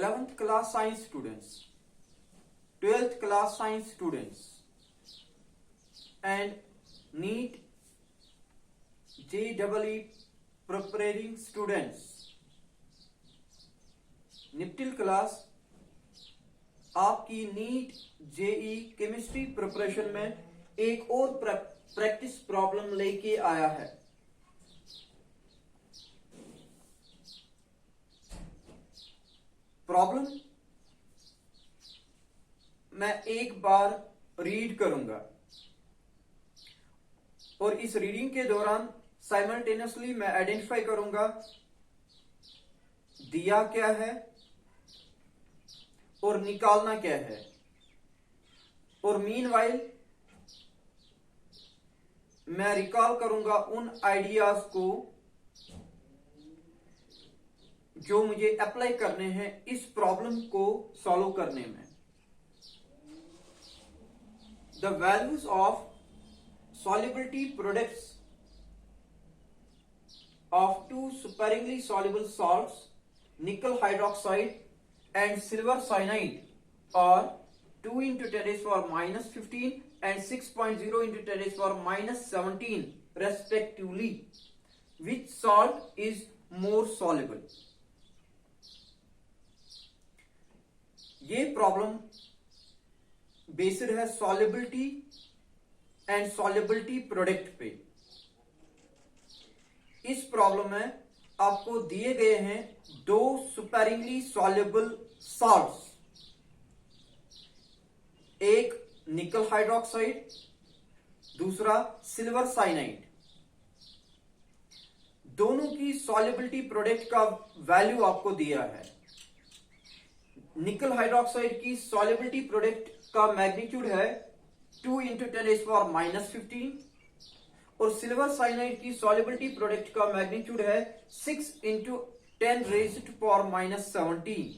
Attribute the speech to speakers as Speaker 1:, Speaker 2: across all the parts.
Speaker 1: 11th class science students, 12th class science students and NEET JEE preparing students. निफ्टिल class आपकी NEET JEE chemistry preparation में एक और practice problem लेके आया है। प्रॉब्लम मैं एक बार रीड करूंगा और इस रीडिंग के दौरान साइमल्टेनियसली मैं आइडेंटिफाई करूंगा दिया क्या है और निकालना क्या है, और मीनवाइल मैं रिकॉल करूंगा उन आइडियाज को जो मुझे अप्लाई करने हैं इस प्रॉब्लम को सॉल्व करने में। The values of solubility products of two sparingly soluble salts, nickel hydroxide and silver cyanide, are 2 into 10 raised to the power minus 15 and 6.0 into 10 raised to the power minus 17 respectively. Which salt is more soluble? ये problem based है solubility and solubility product पे। इस problem में आपको दिए गए हैं दो सुपेरिंगली सॉल्युबल सॉल्ट्स, एक निकल हाइड्रोक्साइड, दूसरा सिल्वर साइनाइड। दोनों की सॉल्युबिलिटी प्रोडक्ट का वैल्यू आपको दिया है। निकल हाइड्रोक्साइड की सॉल्युबिलिटी प्रोडक्ट का मैग्नीट्यूड है 2 into 10 raised to the power minus 15 और सिल्वर साइनाइड की सॉल्युबिलिटी प्रोडक्ट का मैग्नीट्यूड है 6 into 10 raised to the power minus 17।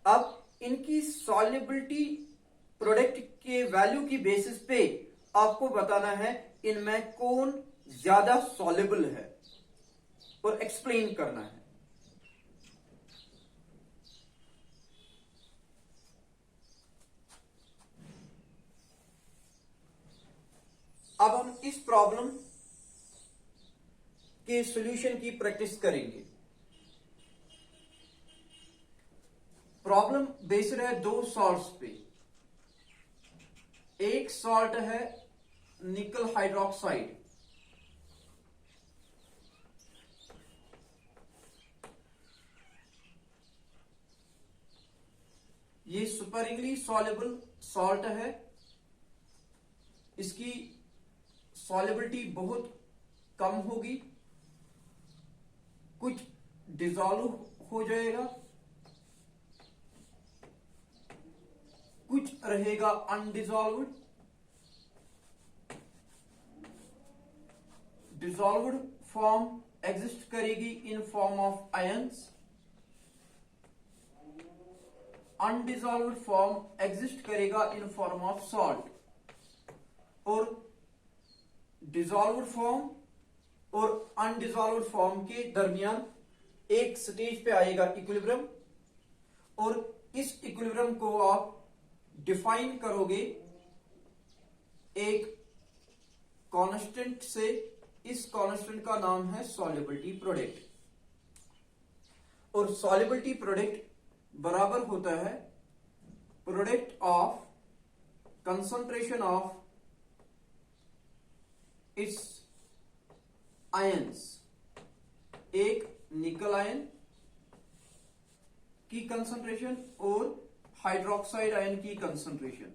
Speaker 1: अब इनकी सॉल्युबिलिटी प्रोडक्ट के वैल्यू की बेसिस पे आपको बताना है इनमें कौन ज्यादा सॉल्युबल है और एक्सप्लेन करना है। अब हम इस प्रॉब्लम के सॉल्यूशन की प्रैक्टिस करेंगे। प्रॉब्लम बेस्ड है दो सॉल्ट्स पे। एक सॉल्ट है निकल हाइड्रोक्साइड, ये सुपरिंगली सॉल्युबल सॉल्ट है। इसकी सॉल्युबिलिटी बहुत कम होगी, कुछ डिसॉल्व हो जाएगा, कुछ रहेगा अनडिसॉल्व्ड। डिसॉल्व्ड फॉर्म एग्जिस्ट करेगी in form of ions, undissolved form exist करेगा इन फॉर्म ऑफ सॉल्ट। और डिसॉल्व्ड फॉर्म और अनडिसॉल्व्ड फॉर्म के दरमियान एक स्टेज पे आएगा इक्विलिब्रियम, और इस इक्विलिब्रियम को आप डिफाइन करोगे एक कांस्टेंट से। इस कांस्टेंट का नाम है सॉल्युबिलिटी प्रोडक्ट, और सॉल्युबिलिटी प्रोडक्ट बराबर होता है product of concentration of it's ions. एक निकल आयन की कंसंट्रेशन और हाइड्रोक्साइड आयन की कंसंट्रेशन,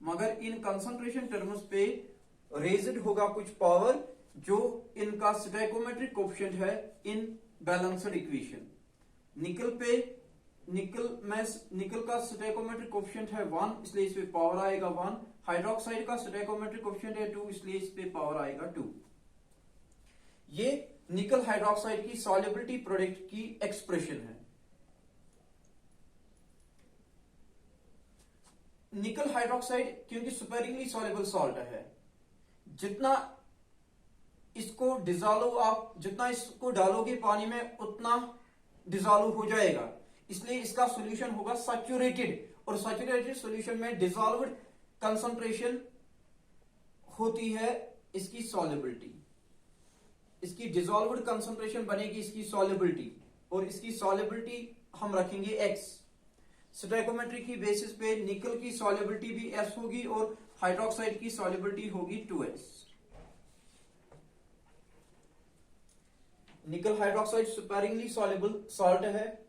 Speaker 1: मगर इन कंसंट्रेशन टर्म्स पे रेज्ड होगा कुछ पावर जो इनका स्टोइकोमेट्रिक कोएफिशिएंट है इन बैलेंस्ड इक्वेशन। निकल का स्टोइकोमेट्रिक कोएफिशिएंट है 1, इसलिए इस पे पावर आएगा 1। हाइड्रोक्साइड का स्टोइकोमेट्रिक कोएफिशिएंट है 2, इसलिए इस पे पावर आएगा 2। ये निकल हाइड्रोक्साइड की सॉल्युबिलिटी प्रोडक्ट की एक्सप्रेशन है। निकल हाइड्रोक्साइड क्योंकि सुपेरिंगली सॉल्युबल सॉल्ट है, जितना इसको डिसॉल्व आप जितना इसको डालोगे पानी में उतना डिसॉल्व हो जाएगा, इसलिए इसका सॉल्यूशन होगा सैचुरेटेड, और सैचुरेटेड सॉल्यूशन में डिसॉल्व्ड कंसंट्रेशन होती है इसकी सॉल्युबिलिटी, इसकी डिसॉल्व्ड कंसंट्रेशन बनेगी इसकी सॉल्युबिलिटी, और इसकी सॉल्युबिलिटी हम रखेंगे x। स्टोइकोमेट्री की बेसिस पे निकल की सॉल्युबिलिटी भी s होगी और हाइड्रोक्साइड की सॉल्युबिलिटी होगी 2s। निकल हाइड्रोक्साइड स्पेरिंगली सॉल्युबल सॉल्ट है,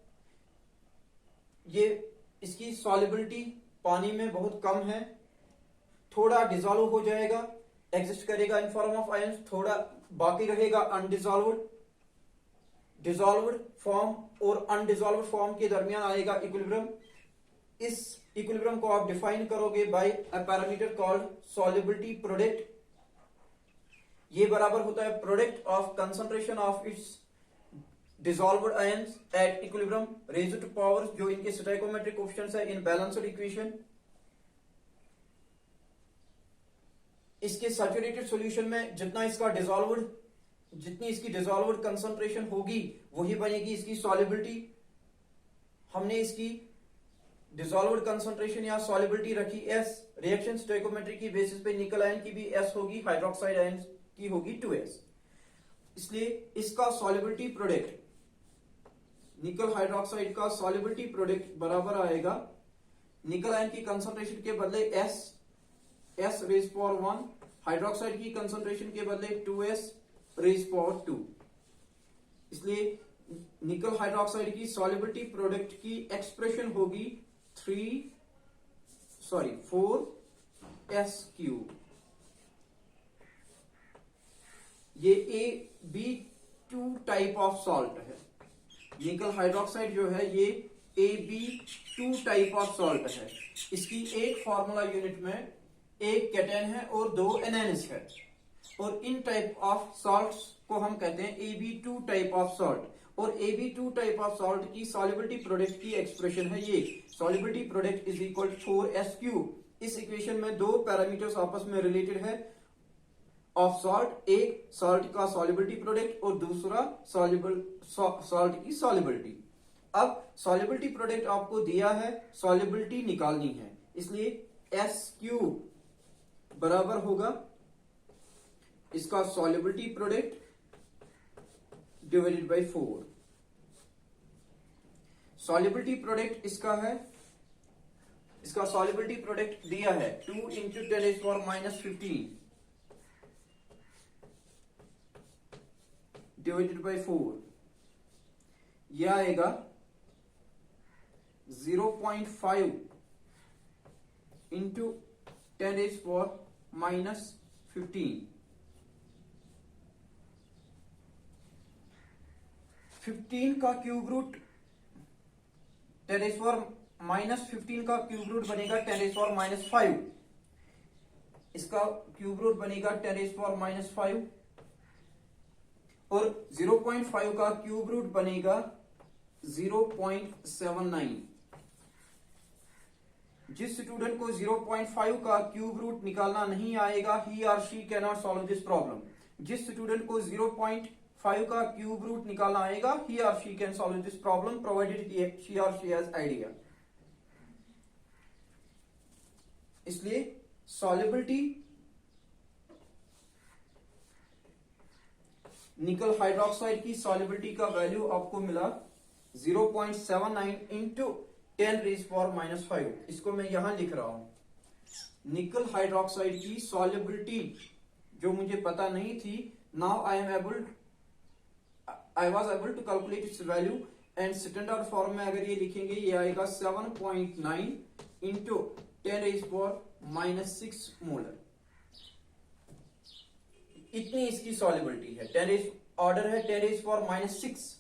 Speaker 1: ये इसकी सॉल्युबिलिटी पानी में बहुत कम है, थोड़ा डिसॉल्व हो जाएगा, एग्जिस्ट करेगा इन फॉर्म ऑफ आयंस, थोड़ा बाकी रहेगा अनडिसॉल्व्ड, डिसॉल्व्ड फॉर्म और अनडिसॉल्व्ड फॉर्म के दरमियान आएगा इक्विलिब्रियम। इस इक्विलिब्रियम को आप डिफाइन करोगे by a parameter called solubility product. ये बराबर होता है product of concentration of its dissolved ions at equilibrium raised to power, जो इनके स्टोइकोमेट्रिक कोएफिशिएंट्स है इन बैलेंस्ड इक्वेशन। इसके सैचुरेटेड सॉल्यूशन में जितनी इसकी डिसॉल्व्ड कंसंट्रेशन होगी वही बनेगी इसकी सॉल्युबिलिटी। हमने इसकी डिसॉल्व्ड कंसंट्रेशन या सॉल्युबिलिटी रखी S, रिएक्शन स्टोइकोमेट्री की बेसिस पे निकल आयन की भी S होगी, हाइड्रोक्साइड आयन की होगी 2S। इसलिए इसका सॉल्युबिलिटी प्रोडक्ट, निकल हाइड्रोक्साइड का सॉल्युबिलिटी प्रोडक्ट बराबर आएगा निकल आयन की कंसंट्रेशन के बदले S रेज पावर 1, हाइड्रोक्साइड की कंसंट्रेशन के बदले 2S रेज पावर 2। इसलिए निकल हाइड्रोक्साइड की सॉल्युबिलिटी प्रोडक्ट की एक्सप्रेशन होगी 4S क्यूब। ये AB2 टाइप ऑफ सॉल्ट है, निकल हाइड्रोक्साइड जो है ये AB2 टाइप ऑफ सॉल्ट है। इसकी एक फार्मूला यूनिट में एक कैटेन है और 2 एनायंस है, और इन टाइप ऑफ सॉल्ट्स को हम कहते हैं AB2 टाइप ऑफ सॉल्ट। और AB2 टाइप ऑफ सॉल्ट की सॉल्युबिलिटी प्रोडक्ट की एक्सप्रेशन है ये, solubility product is equal 4S cube. इस इक्वेशन में दो पैरामीटर्स आपस में रिलेटेड है ऑफ सॉल्ट, एक सॉल्ट का सॉल्युबिलिटी प्रोडक्ट और दूसरा सॉल्ट की सॉल्युबिलिटी। अब सॉल्युबिलिटी प्रोडक्ट आपको दिया है, सॉल्युबिलिटी निकालनी है, इसलिए S क्यूब बराबर होगा इसका solubility product divided by 4। Solubility product इसका है, इसका सॉल्युबिलिटी प्रोडक्ट दिया है 2 इंटू 10⁻⁻15 डिवाइडेड बाय 4, यह आएगा 0.5 इंटू 10⁻⁻15। 15 का क्यूब रूट 10⁻⁻15 का क्यूब रूट बनेगा 10⁻⁻5, इसका क्यूब रूट बनेगा 10⁻⁻5, और 0.5 का क्यूब रूट बनेगा 0.79। जिस स्टूडेंट को 0.5 का क्यूब रूट निकालना नहीं आएगा, ही और she can not solve this problem. जिस स्टूडेंट को 0.5 का क्यूब रूट निकालना आएगा, he or she can solve this problem provided she or she has idea। इसलिए सॉल्युबिलिटी निकल हाइड्रोक्साइड की सॉल्युबिलिटी का वैल्यू आपको मिला 0.79 इंटू 10⁻⁻5। इसको मैं यहां लिख रहा हूं, निकल हाइड्रोक्साइड की सॉल्युबिलिटी जो मुझे पता नहीं थी, now I was able to calculate its value, and standard form में अगर ये लिखेंगे ये आएगा 7.9 इंटू 10⁻⁻6 मोलर। इतनी इसकी सॉल्युबिलिटी है, ऑर्डर है 10⁻⁻6।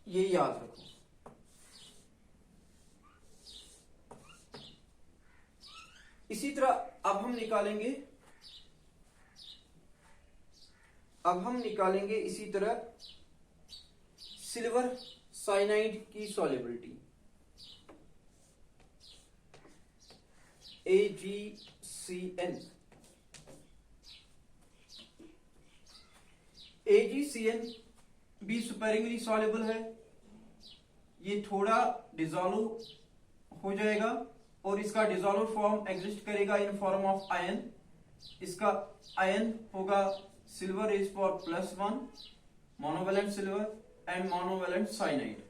Speaker 1: ये याद रखो। इसी तरह अब हम निकालेंगे इसी तरह सिल्वर साइनाइड की सॉल्युबिलिटी, AgCN। AgCN भी स्पेरिंगली सॉल्युबल है, ये थोड़ा डिजोल्व हो जाएगा और इसका डिजोल्व फॉर्म एग्जिस्ट करेगा इन फॉर्म ऑफ आयन। इसका आयन होगा silver is for +1 monovalent silver and monovalent cyanide,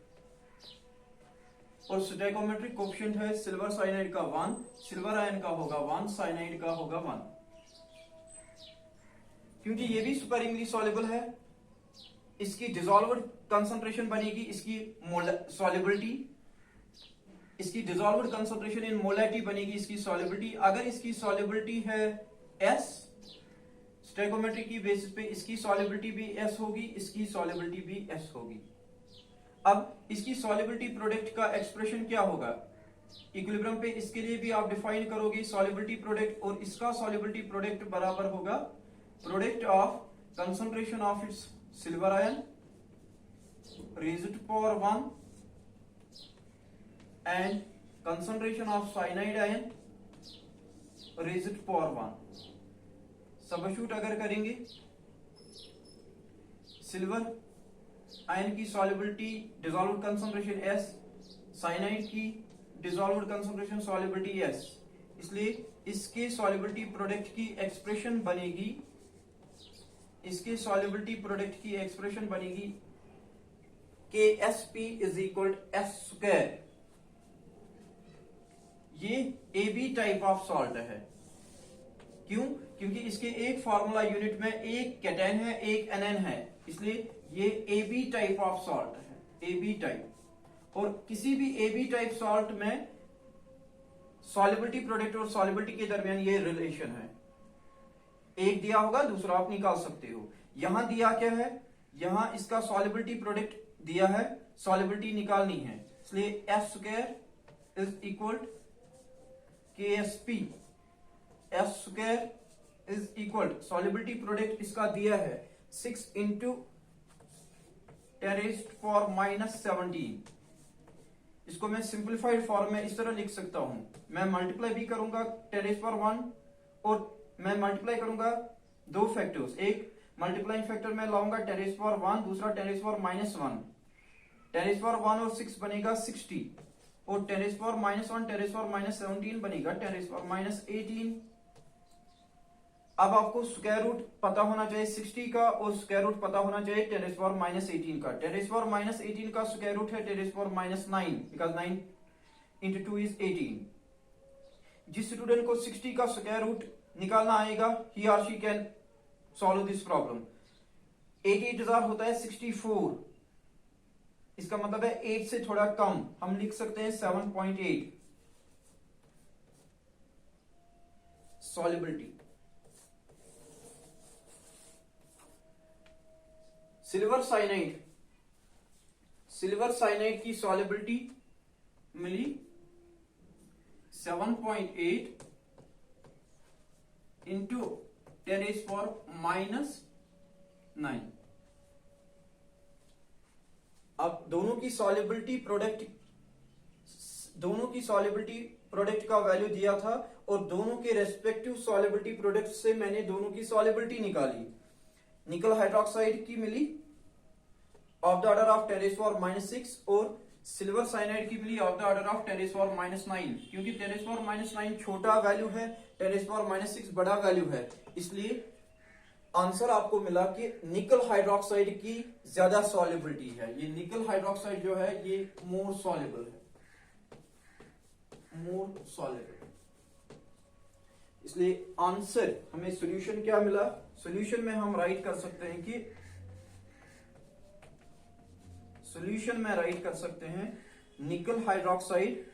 Speaker 1: और स्टोइकोमेट्रिक कोएफिशिएंट है सिल्वर साइनाइड का 1, सिल्वर आयन का होगा 1, साइनाइड का होगा 1। क्योंकि ये भी स्पेरिंगली सॉल्युबल है, इसकी डिसॉल्व्ड कंसंट्रेशन बनेगी, इसकी सॉल्युबिलिटी, इसकी डिसॉल्व्ड कंसंट्रेशन इन मोलैरिटी बनेगी इसकी सॉल्युबिलिटी। अगर इसकी सॉल्युबिलिटी है S, स्टोइकोमेट्री की बेसिस पे इसकी सॉल्युबिलिटी भी S होगी, इसकी सॉल्युबिलिटी भी S होगी। अब इसकी सॉल्युबिलिटी प्रोडक्ट का एक्सप्रेशन क्या होगा? इक्विलिब्रियम पे इसके लिए भी आप डिफाइन करोगे सॉल्युबिलिटी प्रोडक्ट, और इसका सॉल्युबिलिटी प्रोडक्ट बराबर होगा product of concentration of it's silver ion raised to power 1 and concentration of cyanide ion raised to power 1। Substitute अगर करेंगे सिल्वर आयन की solubility dissolved concentration S, cyanide की dissolved concentration solubility S, इसलिए इसके solubility product की expression बनेगी, इसके solubility product की एक्सप्रेशन बनेगी KSP is equal S square. ये AB टाइप ऑफ सॉल्ट है। क्यों? क्योंकि इसके एक फार्मूला यूनिट में एक कैटायन है, एक एनएन है, इसलिए ये AB टाइप ऑफ सॉल्ट है, AB टाइप। और किसी भी AB टाइप सॉल्ट में सॉल्युबिलिटी प्रोडक्ट और सॉल्युबिलिटी के दरमियान ये रिलेशन है, एक दिया होगा दूसरा आप निकाल सकते हो। यहां दिया क्या है? यहां इसका सॉल्युबिलिटी प्रोडक्ट दिया है, सॉल्युबिलिटी निकालनी है, इसलिए S square is equal KSP। S square is equal solubility product इसका दिया है 6 इंटू 10⁻⁻17। इसको मैं सिंप्लीफाइड फॉर्म में इस तरह लिख सकता हूं, मैं मल्टीप्लाई भी करूंगा 10⁻1 और मैं मल्टीप्लाई करूंगा दो फैक्टर्स, एक मल्टीप्लाइंग फैक्टर में लाऊंगा 10⁻1, दूसरा 10⁻1। 10⁻1 और 6 बनेगा 60 और 10⁻1 10⁻17 बनेगा 10⁻18। अब आपको स्क्वायर रूट पता होना चाहिए 60 का और स्क्वायर रूट पता होना चाहिए 10⁻18 का। 10⁻18 का स्क्वायर रूट है 10⁻9, बिकॉज 9 into 2 is 18। जिस स्टूडेंट को 60 का स्क्वायर रूट निकालना आएगा, ही और she can solve this problem. 88,000 होता है 64, इसका मतलब है 8 से थोड़ा कम, हम लिख सकते हैं 7.8 सॉल्युबिलिटी। सिल्वर साइनाइड की सॉल्युबिलिटी मिली 7.8 इंटू 10⁻⁻9। अब दोनों की सॉल्युबिलिटी प्रोडक्ट का वैल्यू दिया था और दोनों के रेस्पेक्टिव सॉल्युबिलिटी प्रोडक्ट से मैंने दोनों की सॉल्युबिलिटी निकाली। निकल हाइड्रोक्साइड की मिली ऑफ द ऑर्डर ऑफ 10⁻6 और सिल्वर साइनाइड की मिली ऑफ द ऑर्डर ऑफ 10⁻9। क्योंकि 10⁻9 छोटा वैल्यू है, 10⁻6 बड़ा वैल्यू है, इसलिए आंसर आपको मिला कि निकल हाइड्रोक्साइड की ज्यादा सॉल्युबिलिटी है। ये निकल हाइड्रोक्साइड जो है ये मोर सॉल्युबल है, मोर सॉल्युबल। इसलिए आंसर हमें सॉल्यूशन क्या मिला? सॉल्यूशन में हम राइट कर सकते हैं कि निकल हाइड्रोक्साइड,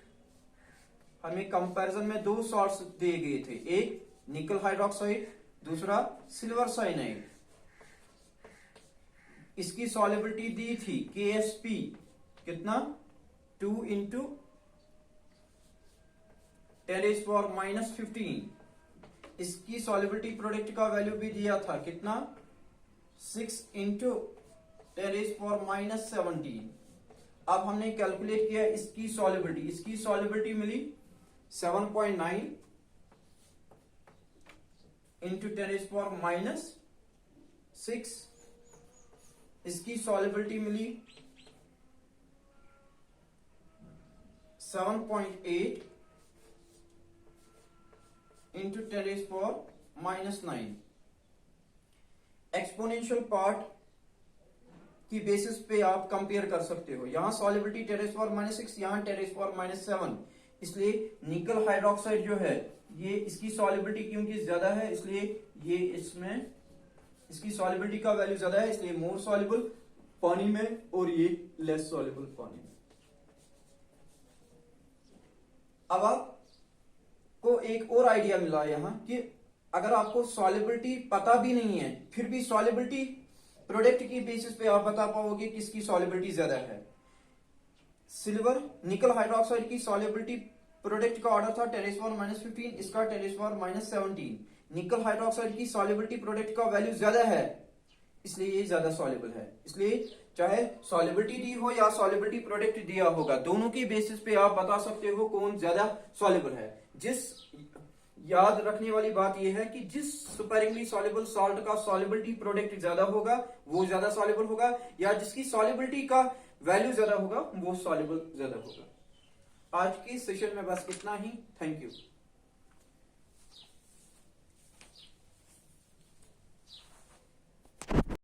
Speaker 1: हमें कंपैरिजन में दो सॉल्ट्स दिए गए थे, एक निकल हाइड्रोक्साइड, दूसरा सिल्वर साइनाइड। इसकी सॉल्युबिलिटी दी थी KSP कितना 2 इंटू 10⁻⁻15। इसकी सॉल्युबिलिटी प्रोडक्ट का वैल्यू भी दिया था कितना 6 इंटू 10⁻⁻17। अब हमने कैलकुलेट किया इसकी सॉल्युबिलिटी मिली 7.9 इंटू 10⁻⁻6 इसकी सॉलिबिलिटी मिली 7.8 इंटू 10⁻⁹। एक्सपोनेंशियल पार्ट की बेसिस पे आप कंपेयर कर सकते हो। यहां सॉलिबिलिटी 10⁻⁶, यहां 10⁻⁷। इसलिए निकल हाइड्रोक्साइड जो है ये इसकी सॉलिबिलिटी क्योंकि ज्यादा है, इसलिए ये इसमें इसकी सॉलिबिलिटी का वैल्यू ज्यादा है, इसलिए मोर सॉल्युबल पानी में और ये लेस सॉल्युबल पानी में। अब आपको एक और आइडिया मिला यहां कि अगर आपको सॉलिबिलिटी पता भी नहीं है फिर भी सॉलिबिलिटी प्रोडक्ट की बेसिस पे आप बता पाओगे कि इसकी सॉलिबिलिटी ज्यादा है। सिल्वर निकल हाइड्रोक्साइड की सॉलिबिलिटी प्रोडक्ट का ऑर्डर था 10⁻⁻15, इसका 10⁻⁻17। निकल हाइड्रोक्साइड की सॉलिबिलिटी प्रोडक्ट का वैल्यू ज्यादा है, इसलिए ये ज्यादा सॉल्युबल है। इसलिए चाहे सॉलिबिलिटी दी हो या सॉलिबिलिटी प्रोडक्ट दिया होगा, दोनों की बेसिस पे आप बता सकते हो कौन ज्यादा सॉल्युबल है। याद रखने वाली बात यह है कि जिस सुपरिंगली सॉल्युबल सॉल्ट का सॉल्युबिलिटी प्रोडक्ट ज्यादा होगा वो ज्यादा सॉल्युबल होगा, या जिसकी सॉल्युबिलिटी का वैल्यू ज्यादा होगा वो सॉल्युबल ज्यादा होगा। आज की सेशन में बस इतना ही। Thank you.